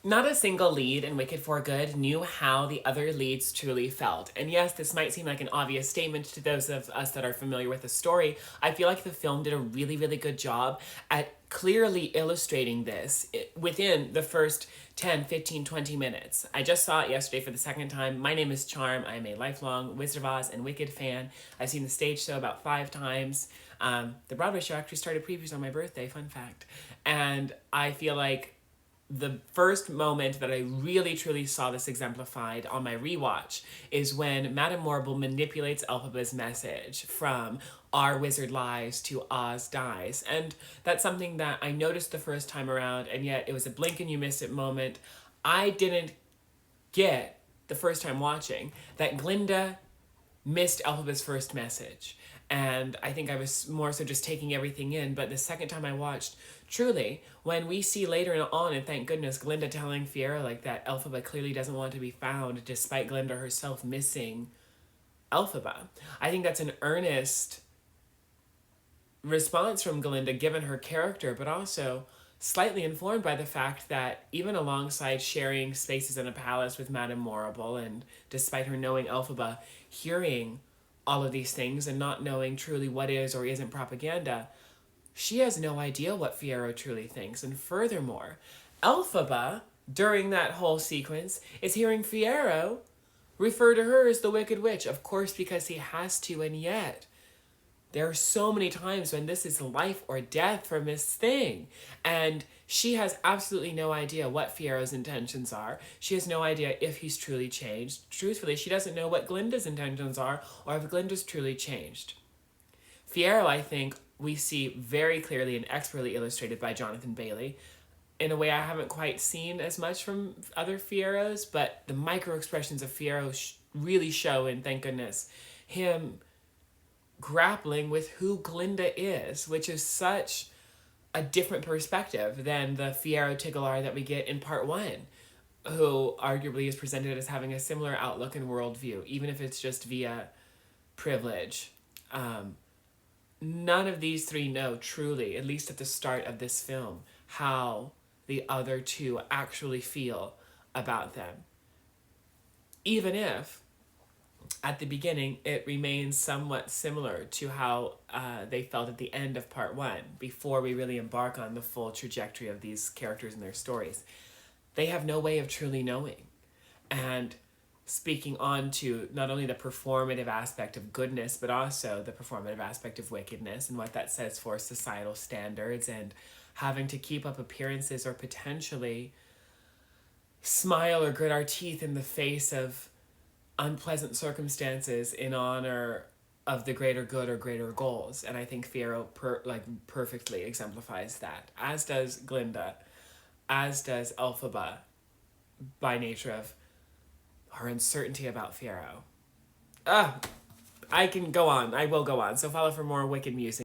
Not a single lead in Wicked for Good knew how the other leads truly felt. And yes, this might seem like an obvious statement to those of us that are familiar with the story. I feel like the film did a really, really good job at clearly illustrating this within the first 10, 15, 20 minutes. I just saw it yesterday for the second time. My name is Charm. I'm a lifelong Wizard of Oz and Wicked fan. I've seen the stage show about 5 times. The Broadway show actually started previews on my birthday, fun fact. And I feel like the first moment that I really truly saw this exemplified on my rewatch is when Madame Morrible manipulates Elphaba's message from "Our wizard lies" to "Oz dies." And that's something that I noticed the first time around, and yet it was a blink and you missed it moment. I didn't get the first time watching that Glinda missed Elphaba's first message. And I think I was more so just taking everything in. But the second time I watched, truly, when we see later on, and thank goodness, Glinda telling Fiero like that Elphaba clearly doesn't want to be found, despite Glinda herself missing Elphaba. I think that's an earnest response from Glinda, given her character, but also slightly informed by the fact that even alongside sharing spaces in a palace with Madame Morrible, and despite her knowing Elphaba, hearing all of these things and not knowing truly what is or isn't propaganda, she has no idea what Fiero truly thinks. And furthermore, Elphaba, during that whole sequence, is hearing Fiero refer to her as the Wicked Witch, of course because he has to, and yet there are so many times when this is life or death for Miss Thing. And she has absolutely no idea what Fiero's intentions are. She has no idea if he's truly changed. Truthfully, she doesn't know what Glinda's intentions are or if Glinda's truly changed. Fiero, I think, we see very clearly and expertly illustrated by Jonathan Bailey in a way I haven't quite seen as much from other Fieros, but the micro expressions of Fiero really show, and thank goodness, him grappling with who Glinda is, which is such a different perspective than the Fiero Tiggelar that we get in part 1, who arguably is presented as having a similar outlook and worldview, even if it's just via privilege. None of these three know truly, at least at the start of this film, how the other two actually feel about them. Even if at the beginning, it remains somewhat similar to how they felt at the end of part 1, before we really embark on the full trajectory of these characters and their stories. They have no way of truly knowing. And speaking on to not only the performative aspect of goodness, but also the performative aspect of wickedness and what that says for societal standards, and having to keep up appearances or potentially smile or grit our teeth in the face of unpleasant circumstances in honor of the greater good or greater goals. And I think Fiero perfectly exemplifies that, as does Glinda, as does Elphaba, by nature of her uncertainty about Fiero. I can go on. I will go on. So follow for more Wicked music.